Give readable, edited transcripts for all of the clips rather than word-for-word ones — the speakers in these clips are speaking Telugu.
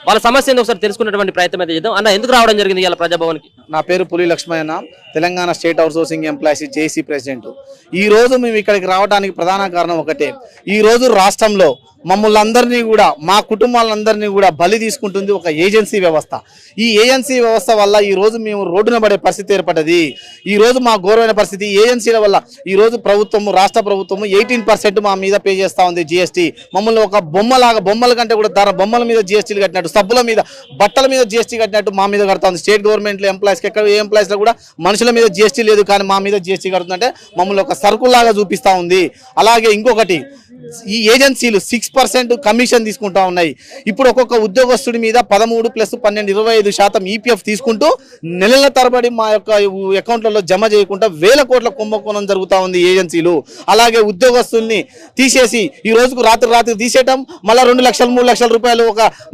వాళ్ళ సమస్యను ఒకసారి తెలుసుకున్నటువంటి ప్రయత్నం అయితే చేద్దాం. అన్న ఎందుకు రావడం జరిగింది ఇలా ప్రజాభవన్కి? నా పేరు పులి లక్ష్మయ్యన్న, Telangana state outsourcing employees JC president. ఈ రోజు మేము ఇక్కడికి రావడానికి ప్రధాన కారణం ఒకటే. ఈ రోజు రాష్ట్రంలో మమ్మల్ని అందరినీ కూడా, మా కుటుంబాలందరినీ కూడా బలి తీసుకుంటుంది ఒక ఏజెన్సీ వ్యవస్థ. ఈ ఏజెన్సీ వ్యవస్థ వల్ల ఈ రోజు మేము రోడ్డున పడే పరిస్థితి ఏర్పడ్డది. ఈ రోజు మా ఘోరమైన పరిస్థితి ఏజెన్సీల వల్ల. ఈ రోజు ప్రభుత్వము, రాష్ట్ర ప్రభుత్వము 18% మా మీద పే చేస్తా ఉంది జిఎస్టీ. మమ్మల్ని ఒక బొమ్మల కంటే కూడా బొమ్మల మీద జిఎస్టీలు కట్టినట్టు, సబ్బుల మీద, బట్టల మీద జిఎస్టీ కట్టినట్టు మా మీద కడతా ఉంది. స్టేట్ గవర్నమెంట్ ఎంప్లాయీస్కి ఎక్కడ ఏ ఎంప్లాయీస్లో కూడా మనుషుల మీద జిఎస్టీ లేదు, కానీ మా మీద జిఎస్టీ కడుతుందంటే మమ్మల్ని ఒక సరుకులాగా చూపిస్తూ ఉంది. అలాగే ఇంకొకటి, ఈ ఏజెన్సీలు 6% కమిషన్ తీసుకుంటా ఉన్నాయి. ఇప్పుడు ఒక్కొక్క ఉద్యోగస్తుడి మీద 13+12 25% ఈపీఎఫ్ తీసుకుంటూ నెలల తరబడి మా యొక్క అకౌంట్లలో జమ చేయకుండా వేల కోట్ల కుంభకోణం జరుగుతూ ఉంది ఏజెన్సీలు. అలాగే ఉద్యోగస్తుల్ని తీసేసి ఈ రోజుకు రాత్రి తీసేయటం, మళ్ళీ 2 లక్షలు 3 లక్షల రూపాయలు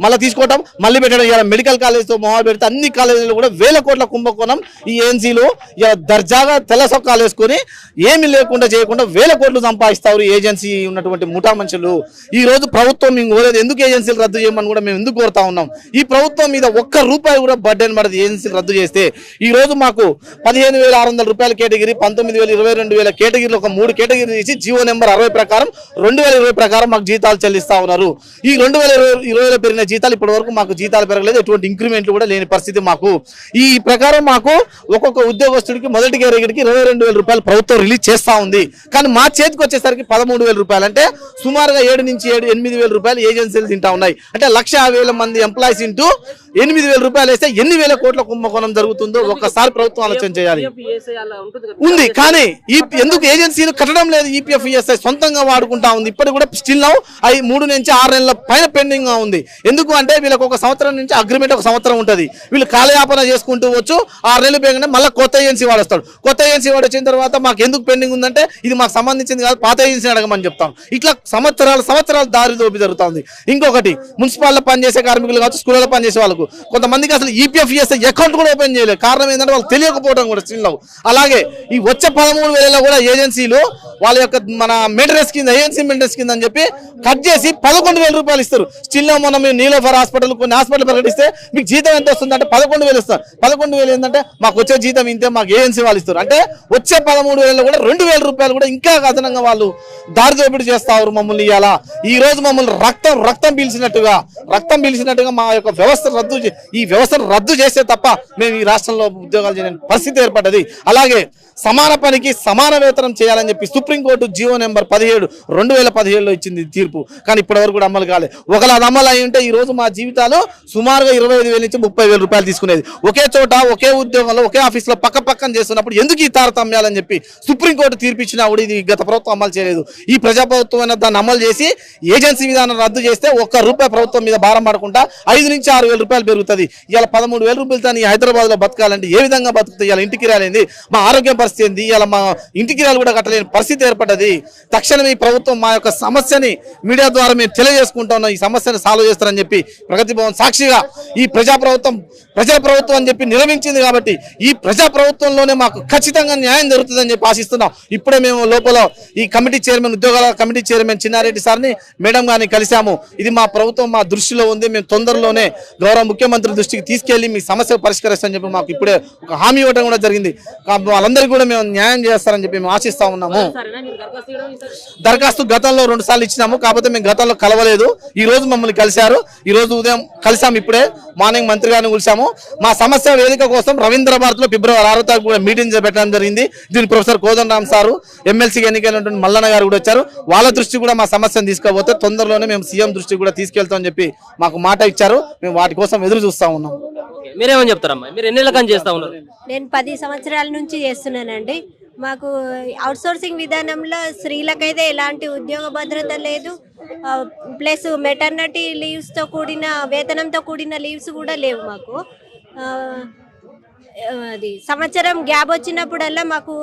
మళ్ళీ తీసుకోవటం, మళ్ళీ పెట్టడం. ఇలా మెడికల్ కాలేజ్తో మొహాలు పెడితే అన్ని కాలేజీలు కూడా వేల కోట్ల కుంభకోణం. ఈ ఏజెన్సీలు దర్జాగా తెల్ల సొక్కాలు వేసుకొని ఏమి లేకుండా చేయకుండా వేల కోట్లు సంపాదిస్తారు ఏజెన్సీ ఉన్నటువంటి ముఠా మనుషులు. ఈ రోజు ప్రభుత్వం మేము కోరేది ఎందుకు ఏజెన్సీలు రద్దు చేయమని కూడా మేము ఎందుకు కోరుతా ఉన్నాం. ఈ ప్రభుత్వం మీద ఒక్క రూపాయి కూడా బడ్డెన్ పడదు ఏజెన్సీలు రద్దు చేస్తే. ఈ రోజు మాకు 15,600 రూపాయల కేటగిరీ, 19,000, 22,000 కేటగిరీలు, ఒక 3 కేటగిరీలు ఇచ్చి జీవో నెంబర్ 60 ప్రకారం 2020 ప్రకారం మాకు జీతాలు చెల్లిస్తా ఉన్నారు. ఈ 2020లో పెరిగిన జీతాలు ఇప్పటి వరకు మాకు జీతాలు పెరగలేదు, ఎటువంటి ఇంక్రిమెంట్లు కూడా లేని పరిస్థితి మాకు. ఈ ప్రకారం మాకు ఒక్కొక్క ఉద్యోగస్తుడికి మొదటి కేటగిరీకి 22,000 రూపాయలు ప్రభుత్వం రిలీజ్ చేస్తా ఉంది. కానీ మా చేతికి వచ్చేసరికి 13,000 రూపాయలు, అంటే సుమారుగా 7 నుంచి 8,000 రూపాయలు ఏజెన్సీలు తింటా ఉన్నాయి. అంటే 1,50,000 మంది ఎంప్లాయీస్ ఇంటూ 8,000 రూపాయలు వేస్తే ఎన్ని వేల కోట్ల కుంభకోణం జరుగుతుందో ఒక్కసారి ప్రభుత్వం ఆలోచన చేయాలి. ఉంది, కానీ ఎందుకు ఏజెన్సీలు కట్టడం లేదు? ఈపీఎఫ్ ఈఎస్ఐ సొంతంగా వాడుకుంటా ఉంది. ఇప్పటికి కూడా స్టిల్ నౌ 3 నుంచి 6 నెలల పైన పెండింగ్ గా ఉంది. ఎందుకు అంటే వీళ్ళకి 1 సంవత్సరం నుంచి అగ్రిమెంట్ 1 సంవత్సరం ఉంటుంది. వీళ్ళు కాలయాపన చేసుకుంటూ వచ్చు. 6 నెలలు పెరిగినా మళ్ళీ కొత్త ఏజెన్సీ వాడు వస్తాడు. కొత్త ఏజెన్సీ వాడు వచ్చిన తర్వాత మాకు ఎందుకు పెండింగ్ ఉందంటే ఇది మాకు సంబంధించింది కాదు, పాత ఏజెన్సీ అడగమని చెప్తాం. ఇట్లా సంవత్సరాలు దారి దోపి జరుగుతుంది. ఇంకొకటి, మున్సిపాల్లో పనిచేసే కార్మికులు కావచ్చు, స్కూళ్ళలో పనిచేసే వాళ్ళకు కొంతమందికి అసలు ఈపీఎఫ్ ఈఎస్ఐ అకౌంట్ కూడా ఓపెన్ చేయలేదు. కారణం ఏంటంటే వాళ్ళు తెలియకపోవడం కూడా స్టిల్ నౌ. అలాగే ఈ వచ్చే 13,000 కూడా ఏజెన్సీలు వాళ్ళ యొక్క మన మెయింటెనెన్స్ కింద, ఏజెన్సీ మెయింటెనెన్స్ కింద అని చెప్పి కట్ చేసి 11,000 రూపాయలు ఇస్తారు. స్టిల్ నౌ మనం నీలోఫర్ హాస్పిటల్, కొన్ని హాస్పిటల్ ప్రకటిస్తే మీకు జీతం ఎంత వస్తుంది అంటే 11,000 ఇస్తారు. 11,000 ఏంటంటే మాకు వచ్చే జీతం ఇంతే, మాకు ఏజెన్సీ వాళ్ళు ఇస్తారు. అంటే వచ్చే 13,000 కూడా 2,000 రూపాయలు కూడా ఇంకా అదనంగా వాళ్ళు దారి దోపిడీ చేస్తారు మమ్మల్ని. ఇవాళ ఈ రోజు మమ్మల్ని రక్తం పీల్చినట్టుగా మా యొక్క ఈ వ్యవస్థను రద్దు చేస్తే తప్ప మేము ఈ రాష్ట్రంలో ఉద్యోగాలు చేయలేని పరిస్థితి ఏర్పడ్డది. అలాగే సమాన పనికి సమాన వేతనం చేయాలని చెప్పి సుప్రీంకోర్టు జీవో నెంబర్ 17 2017లో ఇచ్చింది తీర్పు. కానీ ఇప్పటి వరకు కూడా అమలు కాలేదు. ఒకవేళ అది అమలు అయి ఉంటే ఈ రోజు మా జీవితాలు సుమారుగా 25,000 నుంచి 30,000 రూపాయలు తీసుకునేది. ఒకే చోట, ఒకే ఉద్యోగంలో, ఒకే ఆఫీస్లో పక్కన చేస్తున్నప్పుడు ఎందుకు ఈ తారతమ్యాలని చెప్పి సుప్రీంకోర్టు తీర్పు ఇచ్చినా కూడా ఇది గత ప్రభుత్వం అమలు చేయలేదు. ఈ ప్రజాప్రభుత్వం దాన్ని అమలు చేసి ఏజెన్సీ విధానం రద్దు చేస్తే ₹1 ప్రభుత్వం మీద భారం పడకుండా 5 నుంచి 6,000 రూపాయలు పెరుగుతుంది. ఇవాళ 13,000 రూపాయలతో ఈ హైదరాబాద్ లో బతకాలంటే ఏ విధంగా బతుకుతాయి? ఇలా ఇంటికి రాలేంది, మా ఆరోగ్యం పరిస్థితి ఏంది? ఇలా మా ఇంటికి రాలు కూడా కట్టలేని పరిస్థితి ఏర్పడ్డది. తక్షణం ఈ ప్రభుత్వం మా యొక్క సమస్యని మీడియా ద్వారా మేము తెలియజేసుకుంటా ఉన్నాం. ఈ సమస్యను సాల్వ్ చేస్తారని చెప్పి ప్రగతి భవన్ సాక్షిగా ఈ ప్రజా ప్రభుత్వం అని చెప్పి నిర్మించింది కాబట్టి ఈ ప్రజా ప్రభుత్వంలోనే మాకు ఖచ్చితంగా న్యాయం జరుగుతుందని చెప్పి ఆశిస్తున్నాం. ఇప్పుడే మేము లోపల ఈ కమిటీ చైర్మన్, ఉద్యోగాల కమిటీ చైర్మన్ చిన్నారెడ్డి సార్ని, మేడం గారిని కలిసాము. ఇది మా ప్రభుత్వం మా దృష్టిలో ఉంది, మేము తొందరలోనే గౌరవ ముఖ్యమంత్రి దృష్టికి తీసుకెళ్లి మీ సమస్య పరిష్కరిస్తామని చెప్పి మాకు ఇప్పుడే ఒక హామీ ఇవ్వడం కూడా జరిగింది. వాళ్ళందరికీ కూడా మేము న్యాయం చేస్తారని చెప్పి మేము ఆశిస్తా ఉన్నాము. దరఖాస్తు గతంలో 2 సార్లు ఇచ్చినాము, కాకపోతే మేము గతంలో కలవలేదు. ఈ రోజు మమ్మల్ని కలిశారు. ఈ రోజు ఉదయం కలిసాము, ఇప్పుడే మార్నింగ్ మంత్రి గారిని కలిసాము. మా సమస్య వేదిక కోసం రవీంద్ర భారత్ లో ఫిబ్రవరి 6వ తారీఖు కూడా మీటింగ్ పెట్టడం జరిగింది. దీని ప్రొఫెసర్ కోదండరామ్ సారు, ఎమ్మెల్సీకి ఎన్నికైనటువంటి మల్లన్న గారు కూడా వచ్చారు. వాళ్ళ దృష్టి కూడా మా సమస్యను తీసుకోబోతే తొందరలోనే మేము సీఎం దృష్టికి కూడా తీసుకెళ్తామని చెప్పి మాకు మాట ఇచ్చారు. మేము వాటి కోసం ఎదురు చూస్తా ఉన్నాం. మీరేమని చెప్తారమ్మా? మీరు ఎన్ని నెలల చేస్తా ఉన్నారు? నేను 10 సంవత్సరాల నుంచి చేస్తున్నానండి. మాకు అవుట్సోర్సింగ్ విధానంలో స్త్రీలకైతే ఎలాంటి ఉద్యోగ భద్రత లేదు. ప్లస్ మెటర్నిటీ లీవ్స్తో కూడిన, వేతనంతో కూడిన లీవ్స్ కూడా లేవు మాకు. అది సంవత్సరం గ్యాప్ వచ్చినప్పుడల్లా మాకు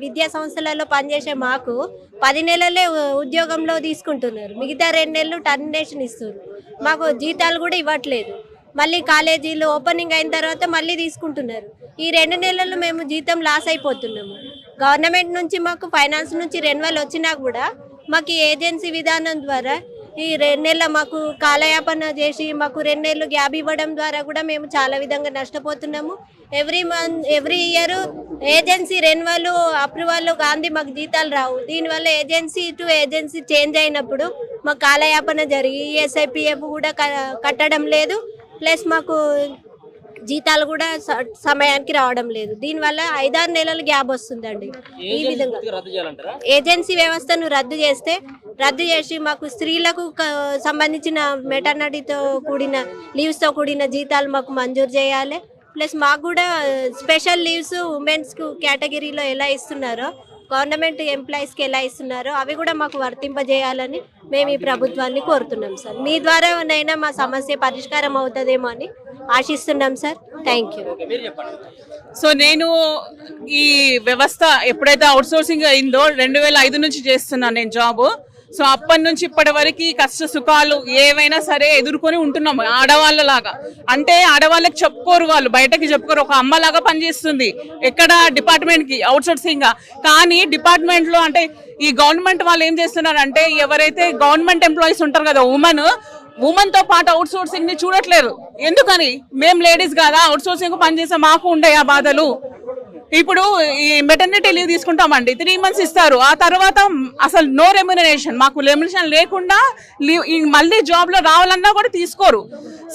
విద్యా సంస్థలలో పనిచేసే మాకు 10 నెలలే ఉద్యోగంలో తీసుకుంటున్నారు. మిగతా 2 నెలలు టర్మినేషన్ ఇస్తున్నారు. మాకు జీతాలు కూడా ఇవ్వట్లేదు. మళ్ళీ కాలేజీలు ఓపెనింగ్ అయిన తర్వాత మళ్ళీ తీసుకుంటున్నారు. ఈ 2 నెలలు మేము జీతం లాస్ అయిపోతున్నాము. గవర్నమెంట్ నుంచి మాకు ఫైనాన్స్ నుంచి రెన్యువల్ వచ్చినా కూడా మాకు ఏజెన్సీ విధానం ద్వారా ఈ 2 నెలల మాకు కాలయాపన చేసి మాకు 2 నెలలు గ్యాప్ ఇవ్వడం ద్వారా కూడా మేము చాలా విధంగా నష్టపోతున్నాము. Every year agency renewal approval గాంధీ మాకు జీతాలు రావు. దీనివల్ల ఏజెన్సీ టు ఏజెన్సీ చేంజ్ అయినప్పుడు మాకు కాలయాపన జరిగి ESIPF కూడా కట్టడం లేదు, ప్లస్ మాకు జీతాలు కూడా సమయానికి రావడం లేదు. దీనివల్ల 5-6 నెలలు గ్యాప్ వస్తుందండి. ఈ విధంగా ఏజెన్సీ వ్యవస్థను రద్దు చేసి మాకు స్త్రీలకు సంబంధించిన మెటర్నిటీతో కూడిన లీవ్స్తో కూడిన జీతాలు మాకు మంజూరు చేయాలి. ప్లస్ మాకు కూడా స్పెషల్ లీవ్స్ ఉమెన్స్ కేటగిరీలో ఎలా ఇస్తున్నారో, గవర్నమెంట్ ఎంప్లాయీస్కి ఎలా ఇస్తున్నారో అవి కూడా మాకు వర్తింపజేయాలని మేము ఈ ప్రభుత్వాన్ని కోరుతున్నాం సార్. మీ ద్వారానైనా మా సమస్య పరిష్కారం అవుతుందేమో అని ఆశిస్తున్నాం సార్. Thank you. సో నేను ఈ వ్యవస్థ ఎప్పుడైతే అవుట్సోర్సింగ్ అయిందో 2005 నుంచి చేస్తున్నాను నేను జాబ్. సో అప్పటి నుంచి ఇప్పటి వరకు కష్ట సుఖాలు ఏవైనా సరే ఎదుర్కొని ఉంటున్నాము ఆడవాళ్ళలాగా. అంటే ఆడవాళ్ళకి చెప్పుకోరు, వాళ్ళు బయటకి చెప్పుకోరు. ఒక అమ్మలాగా పనిచేస్తుంది ఎక్కడ డిపార్ట్మెంట్కి అవుట్సోర్సింగ్. కానీ డిపార్ట్మెంట్లో అంటే ఈ గవర్నమెంట్ వాళ్ళు ఏం చేస్తున్నారంటే ఎవరైతే గవర్నమెంట్ ఎంప్లాయీస్ ఉంటారు కదా ఉమెన్ తో పాటు అవుట్ సోర్సింగ్ ని చూడట్లేదు. ఎందుకని? మేము లేడీస్ కదా, అవుట్ సోర్సింగ్ పనిచేసే మాకు ఉండే ఆ బాధలు. ఇప్పుడు ఈ మెటర్నిటీ లీవ్ తీసుకుంటామండి, 3 months ఇస్తారు. ఆ తర్వాత అసలు నో రెమ్యునరేషన్, మాకు రెమ్యునరేషన్ లేకుండా లీవ్ మళ్ళీ జాబ్ లో రావాలన్నా కూడా తీసుకోరు.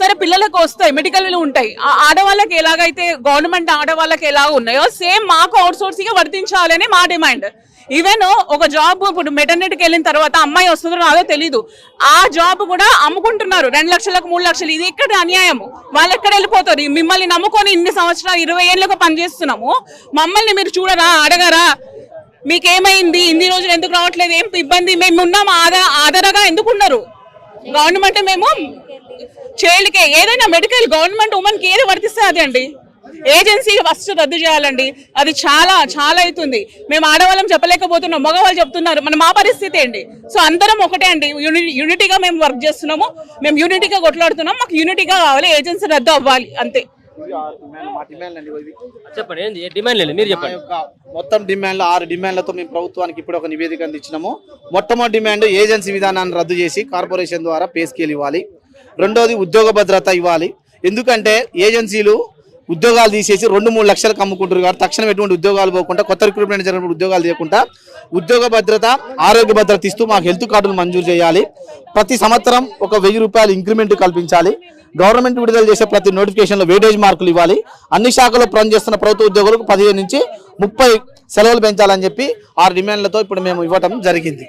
సరే పిల్లలకు వస్తాయి, మెడికల్ లీవ్ ఉంటాయి. ఆడవాళ్ళకి ఎలాగైతే గవర్నమెంట్ ఆడవాళ్ళకి ఎలా ఉన్నాయో సేమ్ మాకు అవుట్ సోర్సింగ్ వర్తించాలని మా డిమాండ్. ఈవెన్ ఒక జాబ్ ఇప్పుడు మెటర్నిటీకి వెళ్ళిన తర్వాత అమ్మాయి వస్తుందో రాదో తెలీదు, ఆ జాబ్ కూడా అమ్ముకుంటున్నారు 2 లక్షలకు 3 లక్షలు. ఇది ఎక్కడ అన్యాయము? వాళ్ళు ఎక్కడ వెళ్ళిపోతారు? మిమ్మల్ని నమ్ముకొని ఇన్ని సంవత్సరాలు 20 ఏళ్ళకు పనిచేస్తున్నాము, మమ్మల్ని మీరు చూడరా, అడగరా? మీకేమైంది, ఇన్ని రోజులు ఎందుకు రావట్లేదు, ఏం ఇబ్బంది, మేము ఉన్నాము ఆధారగా ఎందుకున్నారు? గవర్నమెంట్ మేము చేయలికే ఏదైనా మెడికల్ గవర్నమెంట్ ఉమెన్కి ఏది వర్తిస్తే అదే అండి. ఏజెన్సీ ఫస్ట్ రద్దు చేయాలండి. అది చాలా చాలా అవుతుంది. మేము ఆడవాళ్ళం చెప్పలేకపోతున్నాం, మగవాళ్ళు చెప్తున్నారు. మా పరిస్థితి ఏంటి? సో అందరం ఒకటే అండి, యూనిటీగా మేము వర్క్ చేస్తున్నాము, మేము యూనిటీగా కొట్లాడుతున్నాం. మాకు యూనిటీగా కావాలి, ఏజెన్సీ రద్దు అవ్వాలి, అంతే. చెప్పండి, డిమాండ్ మీరు చెప్పండి. మొత్తం డిమాండ్లు 6 డిమాండ్లతో మేము ప్రభుత్వానికి ఇప్పుడు ఒక నివేదిక అందించినాము. మొట్టమొదటి డిమాండ్ ఏజెన్సీ విధానాన్ని రద్దు చేసి కార్పొరేషన్ ద్వారా పే స్కేల్ ఇవ్వాలి. రెండోది ఉద్యోగ భద్రత ఇవ్వాలి. ఎందుకంటే ఏజెన్సీలు ఉద్యోగాలు తీసేసి 2-3 లక్షలకు అమ్ముకుంటారు కాబట్టి తక్షణం ఎటువంటి ఉద్యోగాలు పోకుండా, కొత్త రిక్రూట్మెంట్ జరిగినప్పుడు ఉద్యోగాలు తీయకుండా ఉద్యోగ భద్రత, ఆరోగ్య భద్రత ఇస్తూ మాకు హెల్త్ కార్డులు మంజూరు చేయాలి. ప్రతి సంవత్సరం ఒక 1000 రూపాయలు ఇంక్రిమెంట్ కల్పించాలి. గవర్నమెంట్ విడుదల చేసే ప్రతి నోటిఫికేషన్లో వెయిటేజ్ మార్కులు ఇవ్వాలి. అన్ని శాఖల్లో పనిచేస్తున్న ప్రభుత్వ ఉద్యోగులకు 15 నుంచి 30 సెలవులు పెంచాలని చెప్పి 6 డిమాండ్లతో ఇప్పుడు మేము ఇవ్వటం జరిగింది.